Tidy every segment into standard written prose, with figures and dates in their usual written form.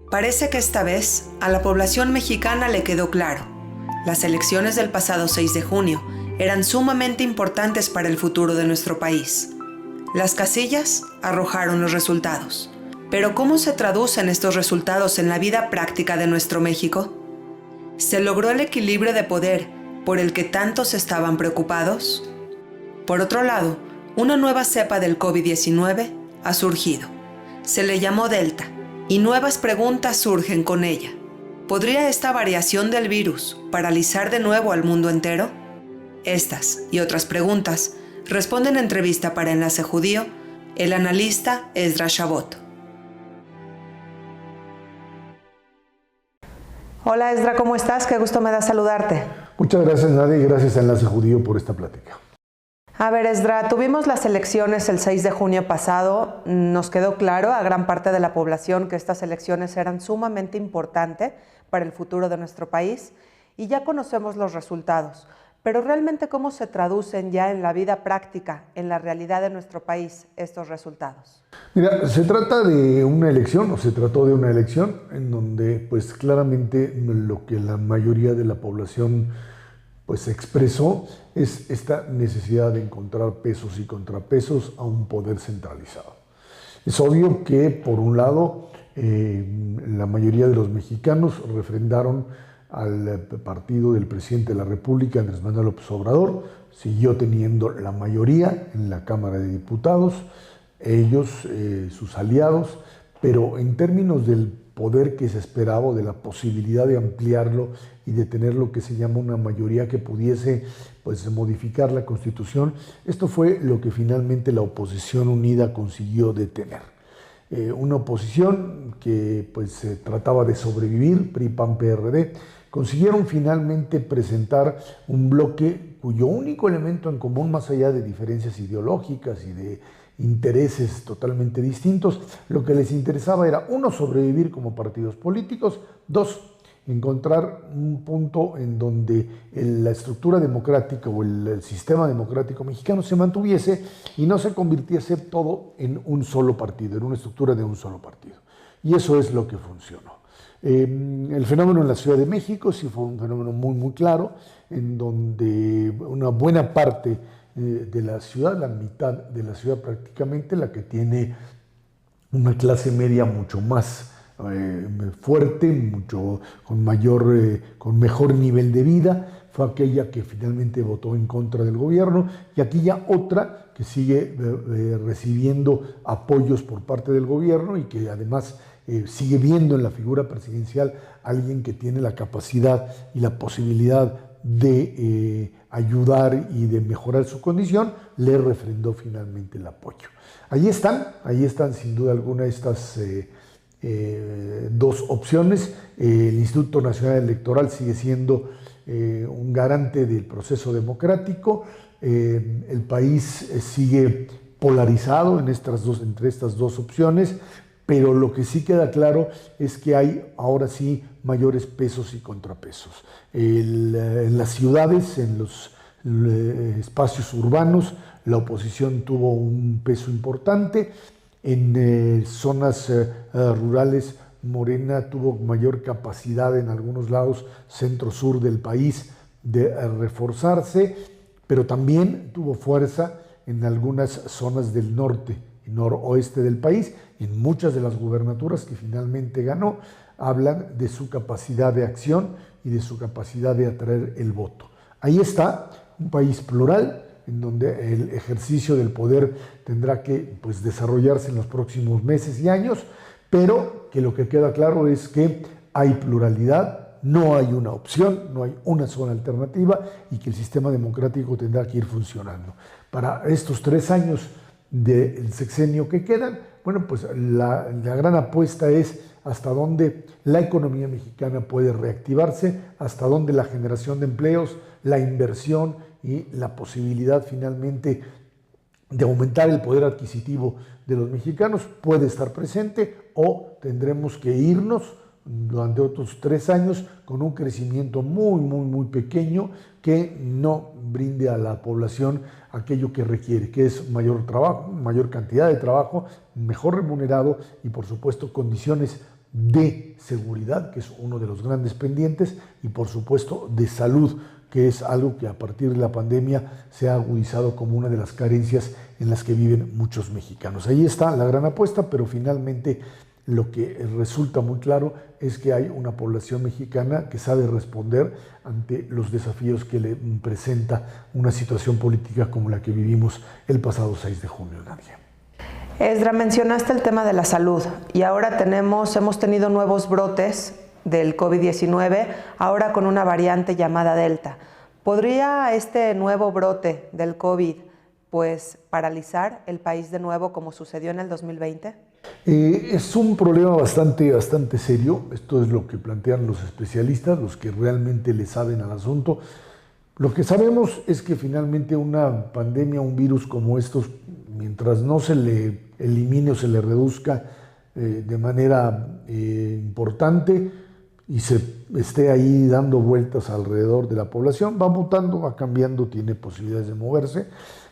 Parece que esta vez a la población mexicana le quedó claro. Las elecciones del pasado 6 de junio eran sumamente importantes para el futuro de nuestro país. Las casillas arrojaron los resultados. Pero ¿cómo se traducen estos resultados en la vida práctica de nuestro México? ¿Se logró el equilibrio de poder por el que tantos estaban preocupados? Por otro lado, una nueva cepa del COVID-19 ha surgido. Se le llamó Delta, y nuevas preguntas surgen con ella. ¿Podría esta variación del virus paralizar de nuevo al mundo entero? Estas y otras preguntas responde en entrevista para Enlace Judío el analista Esdras Shabot. Hola Esdras, ¿cómo estás? Qué gusto me da saludarte. Muchas gracias, Nadia, y gracias a Enlace Judío por esta plática. A ver, Esdras, tuvimos las elecciones el 6 de junio pasado. Nos quedó claro a gran parte de la población que estas elecciones eran sumamente importantes para el futuro de nuestro país y ya conocemos los resultados. Pero realmente, ¿cómo se traducen ya en la vida práctica, en la realidad de nuestro país, estos resultados? Mira, se trata de una elección, o se trató de una elección, en donde pues claramente lo que la mayoría de la población pues expresó es esta necesidad de encontrar pesos y contrapesos a un poder centralizado. Es obvio que, por un lado, la mayoría de los mexicanos refrendaron al partido del presidente de la República, Andrés Manuel López Obrador, siguió teniendo la mayoría en la Cámara de Diputados, ellos, sus aliados, pero en términos del poder que se esperaba, de la posibilidad de ampliarlo y de tener lo que se llama una mayoría que pudiese pues, modificar la Constitución, esto fue lo que finalmente la oposición unida consiguió detener. Una oposición que pues, trataba de sobrevivir, PRI, PAN, PRD, consiguieron finalmente presentar un bloque cuyo único elemento en común, más allá de diferencias ideológicas y de intereses totalmente distintos, lo que les interesaba era, uno, sobrevivir como partidos políticos, dos, encontrar un punto en donde la estructura democrática o el sistema democrático mexicano se mantuviese y no se convirtiese todo en un solo partido, en una estructura de un solo partido. Y eso es lo que funcionó. El fenómeno en la Ciudad de México sí fue un fenómeno muy claro, en donde una buena parte de la ciudad, la mitad de la ciudad prácticamente, la que tiene una clase media mucho más fuerte, con mejor nivel de vida, fue aquella que finalmente votó en contra del gobierno, y aquella otra que sigue recibiendo apoyos por parte del gobierno y que además sigue viendo en la figura presidencial a alguien que tiene la capacidad y la posibilidad de ayudar y de mejorar su condición, le refrendó finalmente el apoyo. Ahí están sin duda alguna estas dos opciones. El Instituto Nacional Electoral sigue siendo un garante del proceso democrático. El país sigue polarizado entre estas dos opciones, pero lo que sí queda claro es que hay ahora sí mayores pesos y contrapesos. En las ciudades, en los espacios urbanos, la oposición tuvo un peso importante. En zonas rurales, Morena tuvo mayor capacidad en algunos lados, centro-sur del país, de reforzarse, pero también tuvo fuerza en algunas zonas del norte y noroeste del país. En muchas de las gubernaturas que finalmente ganó, hablan de su capacidad de acción y de su capacidad de atraer el voto. Ahí está, un país plural, en donde el ejercicio del poder tendrá que pues, desarrollarse en los próximos meses y años, pero que lo que queda claro es que hay pluralidad, no hay una opción, no hay una sola alternativa, y que el sistema democrático tendrá que ir funcionando. Para estos 3 años del sexenio que quedan, bueno, pues la gran apuesta es hasta dónde la economía mexicana puede reactivarse, hasta dónde la generación de empleos, la inversión y la posibilidad finalmente de aumentar el poder adquisitivo de los mexicanos puede estar presente, o tendremos que irnos durante otros 3 años con un crecimiento muy pequeño que no brinde a la población aquello que requiere, que es mayor trabajo, mayor cantidad de trabajo, mejor remunerado y por supuesto condiciones de seguridad, que es uno de los grandes pendientes, y por supuesto de salud, que es algo que a partir de la pandemia se ha agudizado como una de las carencias en las que viven muchos mexicanos. Ahí está la gran apuesta, pero finalmente lo que resulta muy claro es que hay una población mexicana que sabe responder ante los desafíos que le presenta una situación política como la que vivimos el pasado 6 de junio, Nadia. Esdra, mencionaste el tema de la salud y ahora hemos tenido nuevos brotes del COVID-19, ahora con una variante llamada Delta. ¿Podría este nuevo brote del COVID paralizar el país de nuevo como sucedió en el 2020? Es un problema bastante serio. Esto es lo que plantean los especialistas, los que realmente le saben al asunto. Lo que sabemos es que finalmente una pandemia, un virus como estos, mientras no se le elimine o se le reduzca de manera importante y se esté ahí dando vueltas alrededor de la población, va mutando, va cambiando, tiene posibilidades de moverse.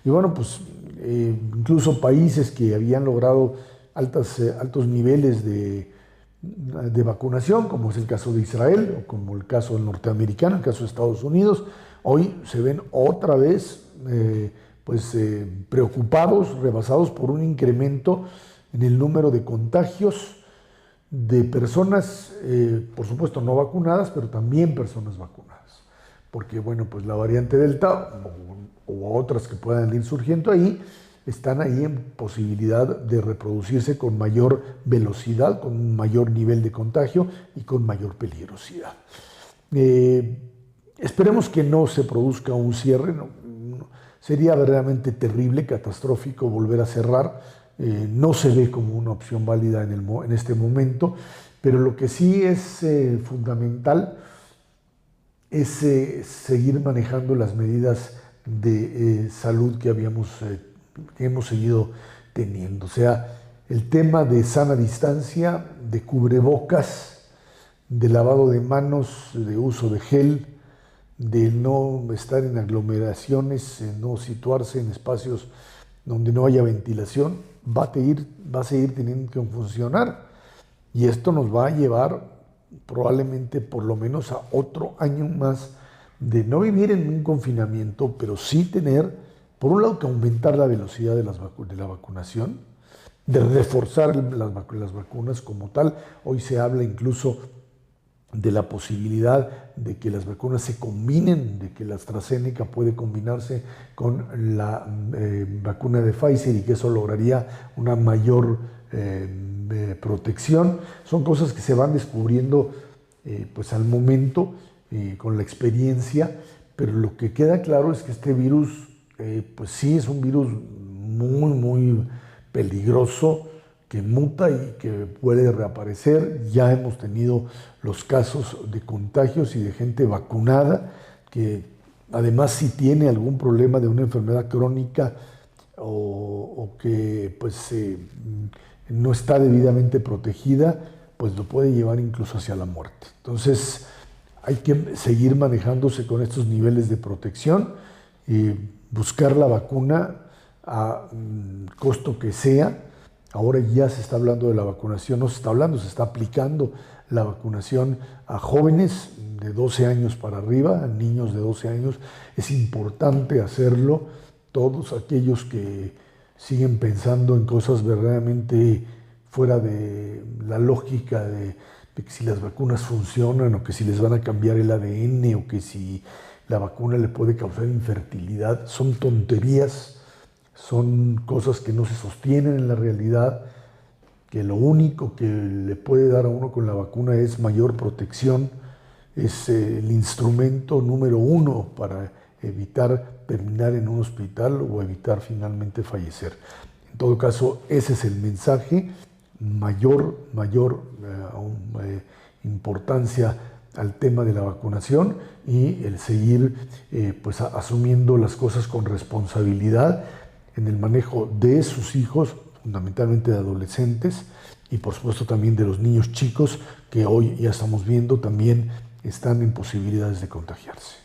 Y bueno, pues incluso países que habían logrado altos niveles de vacunación, como es el caso de Israel, o como el caso norteamericano, el caso de Estados Unidos, hoy se ven otra vez preocupados, rebasados por un incremento en el número de contagios de personas, por supuesto no vacunadas, pero también personas vacunadas. Porque bueno, pues la variante Delta o otras que puedan ir surgiendo ahí, están ahí en posibilidad de reproducirse con mayor velocidad, con un mayor nivel de contagio y con mayor peligrosidad. Esperemos que no se produzca un cierre, sería verdaderamente terrible, catastrófico volver a cerrar, no se ve como una opción válida en este momento, pero lo que sí es fundamental es seguir manejando las medidas de salud que hemos seguido teniendo. O sea, el tema de sana distancia, de cubrebocas, de lavado de manos, de uso de gel, de no estar en aglomeraciones, no situarse en espacios donde no haya ventilación, va a seguir teniendo que funcionar. Y esto nos va a llevar probablemente por lo menos a otro año más de no vivir en un confinamiento, pero sí tener, por un lado, que aumentar la velocidad de la vacunación, de reforzar las vacunas como tal. Hoy se habla incluso de la posibilidad de que las vacunas se combinen, de que la AstraZeneca puede combinarse con la vacuna de Pfizer y que eso lograría una mayor protección. Son cosas que se van descubriendo al momento, con la experiencia, pero lo que queda claro es que este virus sí es un virus muy peligroso, que muta y que puede reaparecer. Ya hemos tenido los casos de contagios y de gente vacunada que además si tiene algún problema de una enfermedad crónica o que no está debidamente protegida, pues lo puede llevar incluso hacia la muerte. Entonces hay que seguir manejándose con estos niveles de protección y buscar la vacuna a costo que sea. Ahora ya se está hablando de la vacunación, no se está hablando, se está aplicando la vacunación a jóvenes de 12 años para arriba, a niños de 12 años. Es importante hacerlo. Todos aquellos que siguen pensando en cosas verdaderamente fuera de la lógica de que si las vacunas funcionan o que si les van a cambiar el ADN o que si la vacuna le puede causar infertilidad, son tonterías. Son cosas que no se sostienen en la realidad, que lo único que le puede dar a uno con la vacuna es mayor protección, es el instrumento número uno para evitar terminar en un hospital o evitar finalmente fallecer. En todo caso, ese es el mensaje, mayor importancia al tema de la vacunación y el seguir asumiendo las cosas con responsabilidad en el manejo de sus hijos, fundamentalmente de adolescentes, y por supuesto también de los niños chicos que hoy ya estamos viendo también están en posibilidades de contagiarse.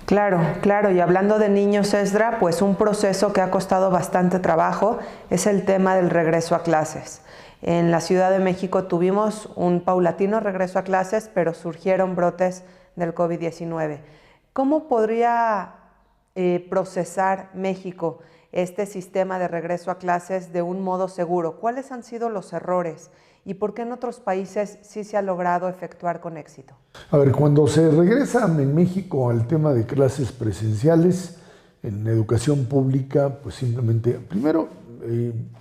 Claro, claro, y hablando de niños, Esdra, pues un proceso que ha costado bastante trabajo es el tema del regreso a clases. En la Ciudad de México tuvimos un paulatino regreso a clases, pero surgieron brotes del COVID-19. ¿Cómo podría procesar México este sistema de regreso a clases de un modo seguro? ¿Cuáles han sido los errores? ¿Y por qué en otros países sí se ha logrado efectuar con éxito? A ver, cuando se regresa en México al tema de clases presenciales, en educación pública, pues simplemente, primero,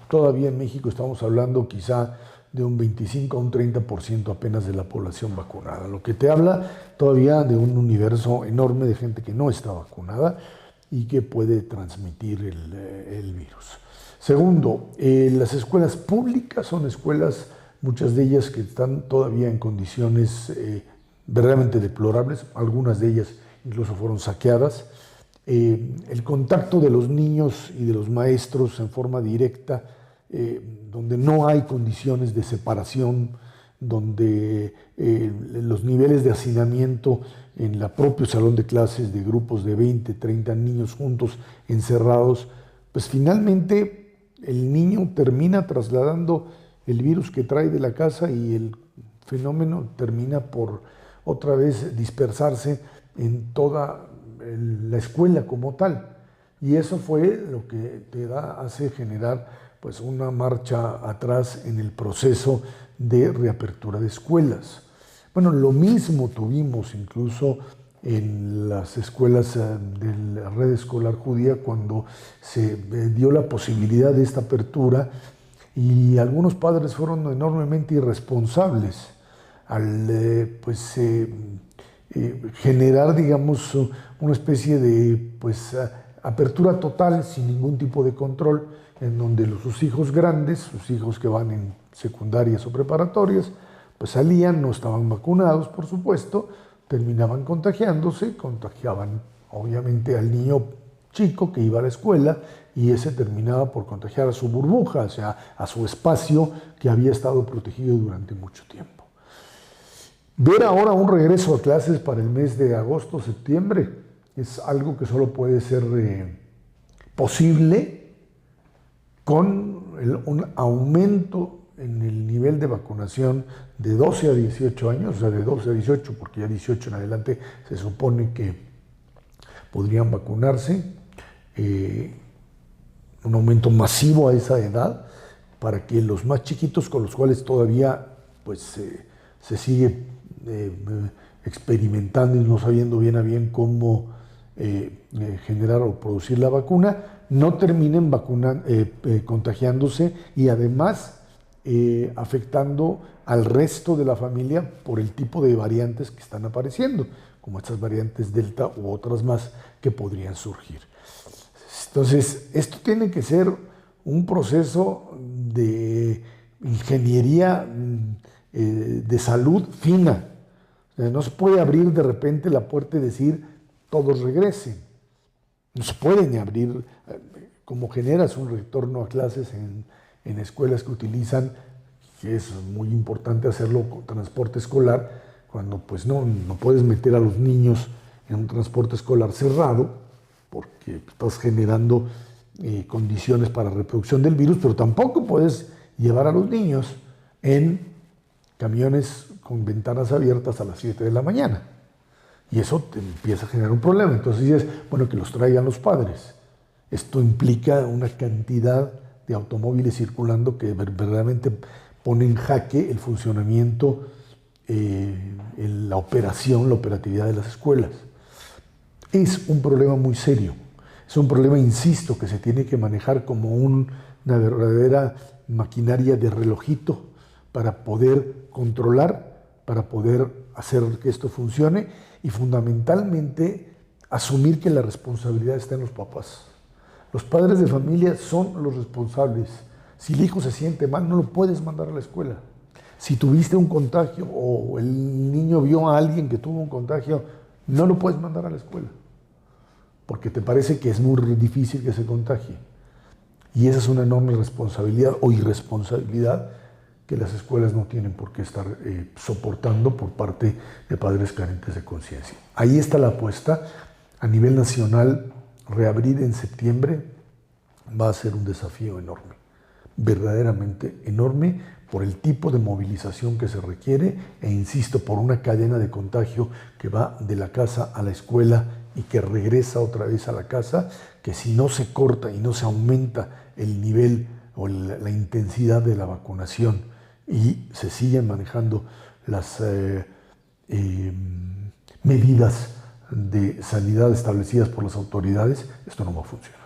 todavía en México estamos hablando quizá de un 25 a un 30% apenas de la población vacunada, lo que te habla todavía de un universo enorme de gente que no está vacunada y que puede transmitir el virus. Segundo, las escuelas públicas son escuelas, muchas de ellas que están todavía en condiciones verdaderamente deplorables, algunas de ellas incluso fueron saqueadas. El contacto de los niños y de los maestros en forma directa, donde no hay condiciones de separación, donde los niveles de hacinamiento en el propio salón de clases de grupos de 20, 30 niños juntos, encerrados, pues finalmente el niño termina trasladando el virus que trae de la casa y el fenómeno termina por otra vez dispersarse en toda la escuela como tal. Y eso fue lo que hace generar pues una marcha atrás en el proceso de reapertura de escuelas. Bueno, lo mismo tuvimos incluso en las escuelas de la red escolar judía cuando se dio la posibilidad de esta apertura y algunos padres fueron enormemente irresponsables al generar, digamos, una especie de apertura total sin ningún tipo de control, en donde sus hijos grandes, sus hijos que van en secundarias o preparatorias, pues salían, no estaban vacunados, por supuesto, terminaban contagiándose, contagiaban obviamente al niño chico que iba a la escuela y ese terminaba por contagiar a su burbuja, o sea, a su espacio que había estado protegido durante mucho tiempo. Ver ahora un regreso a clases para el mes de agosto, septiembre, es algo que solo puede ser posible con un aumento en el nivel de vacunación de 12 a 18 años, o sea, de 12 a 18, porque ya 18 en adelante se supone que podrían vacunarse, un aumento masivo a esa edad, para que los más chiquitos con los cuales todavía se sigue experimentando y no sabiendo bien a bien cómo generar o producir la vacuna, no terminen contagiándose y además afectando al resto de la familia por el tipo de variantes que están apareciendo, como estas variantes Delta u otras más que podrían surgir. Entonces, esto tiene que ser un proceso de ingeniería de salud fina. O sea, no se puede abrir de repente la puerta y decir todos regresen. No se puede ni abrir, como generas un retorno a clases en escuelas que utilizan, que es muy importante hacerlo con transporte escolar, cuando pues no puedes meter a los niños en un transporte escolar cerrado, porque estás generando condiciones para reproducción del virus, pero tampoco puedes llevar a los niños en camiones con ventanas abiertas a las 7 de la mañana. Y eso te empieza a generar un problema. Entonces dices, bueno, que los traigan los padres. Esto implica una cantidad de automóviles circulando que verdaderamente pone en jaque el funcionamiento, la operatividad de las escuelas. Es un problema muy serio. Es un problema, insisto, que se tiene que manejar como una verdadera maquinaria de relojito para poder controlar, para poder hacer que esto funcione y fundamentalmente asumir que la responsabilidad está en los papás. Los padres de familia son los responsables. Si el hijo se siente mal, no lo puedes mandar a la escuela. Si tuviste un contagio o el niño vio a alguien que tuvo un contagio, no lo puedes mandar a la escuela, porque te parece que es muy difícil que se contagie. Y esa es una enorme responsabilidad o irresponsabilidad que las escuelas no tienen por qué estar soportando por parte de padres carentes de conciencia. Ahí está la apuesta. a nivel nacional, reabrir en septiembre va a ser un desafío enorme, verdaderamente enorme, por el tipo de movilización que se requiere e, insisto, por una cadena de contagio que va de la casa a la escuela y que regresa otra vez a la casa, que si no se corta y no se aumenta el nivel o la intensidad de la vacunación y se siguen manejando las medidas de sanidad establecidas por las autoridades, esto no va a funcionar.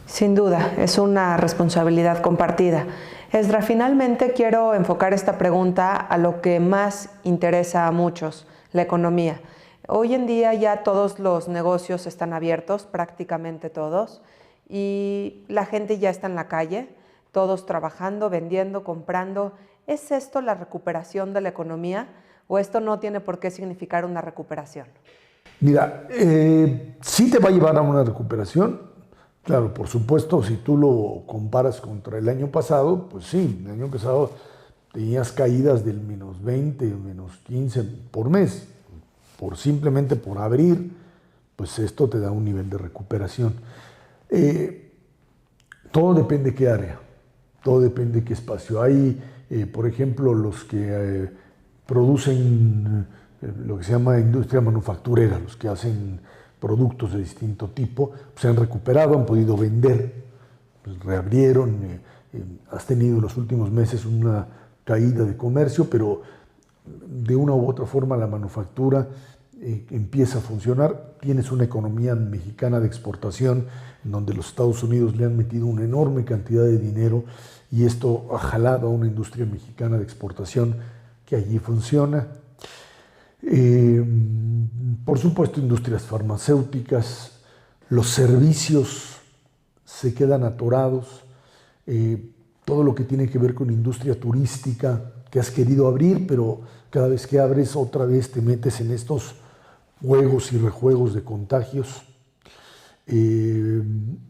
Sin duda, es una responsabilidad compartida. Esdra, finalmente quiero enfocar esta pregunta a lo que más interesa a muchos, la economía. Hoy en día ya todos los negocios están abiertos, prácticamente todos, y la gente ya está en la calle, todos trabajando, vendiendo, comprando. ¿Es esto la recuperación de la economía o esto no tiene por qué significar una recuperación? Mira, sí te va a llevar a una recuperación. Claro, por supuesto, si tú lo comparas contra el año pasado, pues sí, el año pasado tenías caídas del menos 20, menos 15 por mes, simplemente por abrir, pues esto te da un nivel de recuperación. Todo depende de qué área, todo depende de qué espacio. Hay, por ejemplo, los que producen lo que se llama industria manufacturera, los que hacen productos de distinto tipo, pues se han recuperado, han podido vender, pues reabrieron, has tenido en los últimos meses una caída de comercio, pero de una u otra forma la manufactura empieza a funcionar. Tienes una economía mexicana de exportación en donde los Estados Unidos le han metido una enorme cantidad de dinero y esto ha jalado a una industria mexicana de exportación que allí funciona. Por supuesto, industrias farmacéuticas, los servicios se quedan atorados, todo lo que tiene que ver con industria turística que has querido abrir, pero cada vez que abres otra vez te metes en estos juegos y rejuegos de contagios.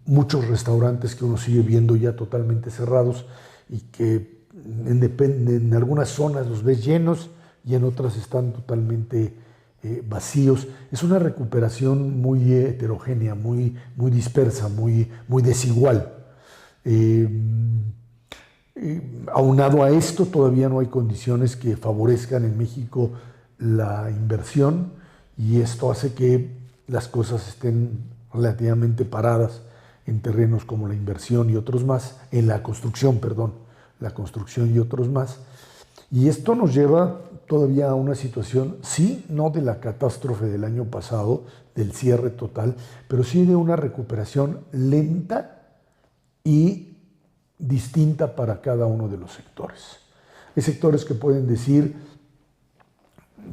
Muchos restaurantes que uno sigue viendo ya totalmente cerrados y que en algunas zonas los ves llenos y en otras están totalmente vacíos. Es una recuperación muy heterogénea, muy dispersa, muy desigual. Aunado a esto, todavía no hay condiciones que favorezcan en México la inversión y esto hace que las cosas estén relativamente paradas en terrenos como la inversión y otros más, en la construcción y otros más. Y esto nos lleva todavía a una situación, sí, no de la catástrofe del año pasado, del cierre total, pero sí de una recuperación lenta y distinta para cada uno de los sectores. Hay sectores que pueden decir,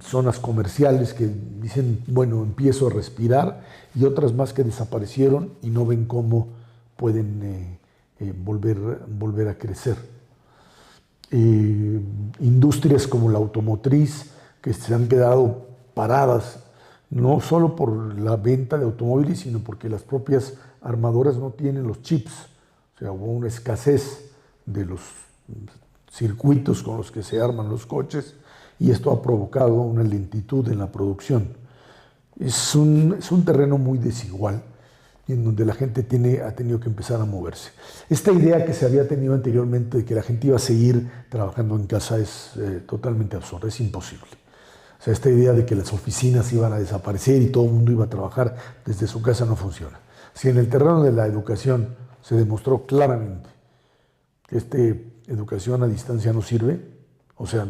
zonas comerciales que dicen, bueno, empiezo a respirar, y otras más que desaparecieron y no ven cómo pueden volver a crecer. Industrias como la automotriz que se han quedado paradas, no solo por la venta de automóviles, sino porque las propias armadoras no tienen los chips. O sea, hubo una escasez de los circuitos con los que se arman los coches y esto ha provocado una lentitud en la producción. Es un terreno muy desigual en donde la gente ha tenido que empezar a moverse. Esta idea que se había tenido anteriormente de que la gente iba a seguir trabajando en casa es totalmente absurda, es imposible. O sea, esta idea de que las oficinas iban a desaparecer y todo el mundo iba a trabajar desde su casa no funciona. Si en el terreno de la educación se demostró claramente que esta educación a distancia no sirve, o sea,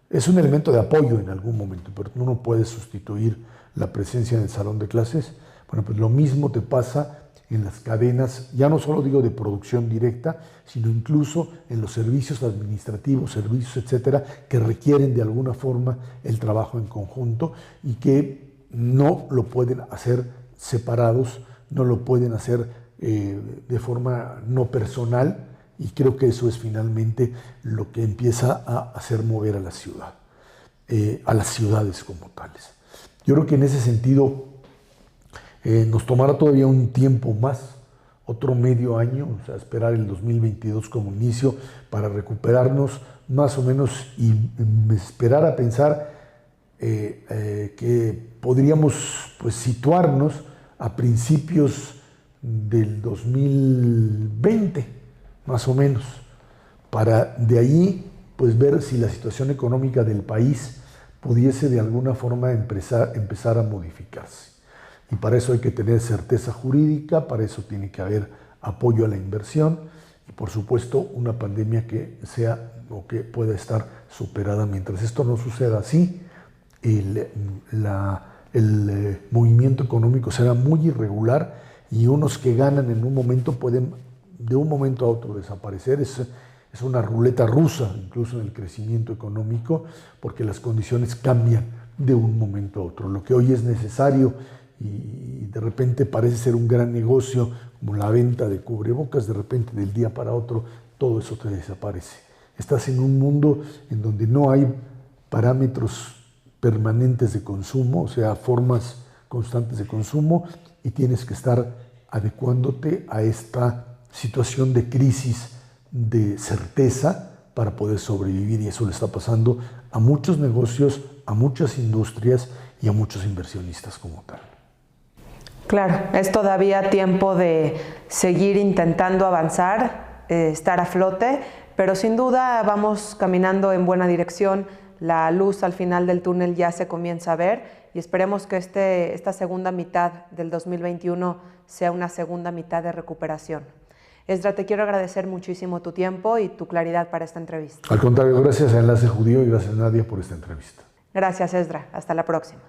es un elemento de apoyo en algún momento, pero tú no puedes sustituir la presencia en el salón de clases. Bueno, pues lo mismo te pasa en las cadenas, ya no solo digo de producción directa, sino incluso en los servicios administrativos, servicios, etcétera, que requieren de alguna forma el trabajo en conjunto y que no lo pueden hacer separados, no lo pueden hacer de forma no personal, y creo que eso es finalmente lo que empieza a hacer mover a la ciudad, a las ciudades como tales. Yo creo que en ese sentido nos tomará todavía un tiempo más, otro medio año, o sea, esperar el 2022 como inicio para recuperarnos más o menos y esperar a pensar que podríamos pues, situarnos a principios del 2020, más o menos, para de ahí pues, ver si la situación económica del país pudiese de alguna forma empezar a modificarse. Y para eso hay que tener certeza jurídica, para eso tiene que haber apoyo a la inversión y por supuesto una pandemia que sea o que pueda estar superada. Mientras esto no suceda así, el movimiento económico será muy irregular y unos que ganan en un momento pueden de un momento a otro desaparecer. Es una ruleta rusa, incluso en el crecimiento económico, porque las condiciones cambian de un momento a otro. Lo que hoy es necesario y de repente parece ser un gran negocio, como la venta de cubrebocas, de repente del día para otro todo eso te desaparece. Estás en un mundo en donde no hay parámetros permanentes de consumo, o sea, formas constantes de consumo, y tienes que estar adecuándote a esta situación de crisis de certeza para poder sobrevivir, y eso le está pasando a muchos negocios, a muchas industrias y a muchos inversionistas como tal. Claro, es todavía tiempo de seguir intentando avanzar, estar a flote, pero sin duda vamos caminando en buena dirección. La luz al final del túnel ya se comienza a ver y esperemos que esta segunda mitad del 2021 sea una segunda mitad de recuperación. Esdra, te quiero agradecer muchísimo tu tiempo y tu claridad para esta entrevista. Al contrario, gracias a Enlace Judío y gracias a Nadia por esta entrevista. Gracias, Esdra. Hasta la próxima.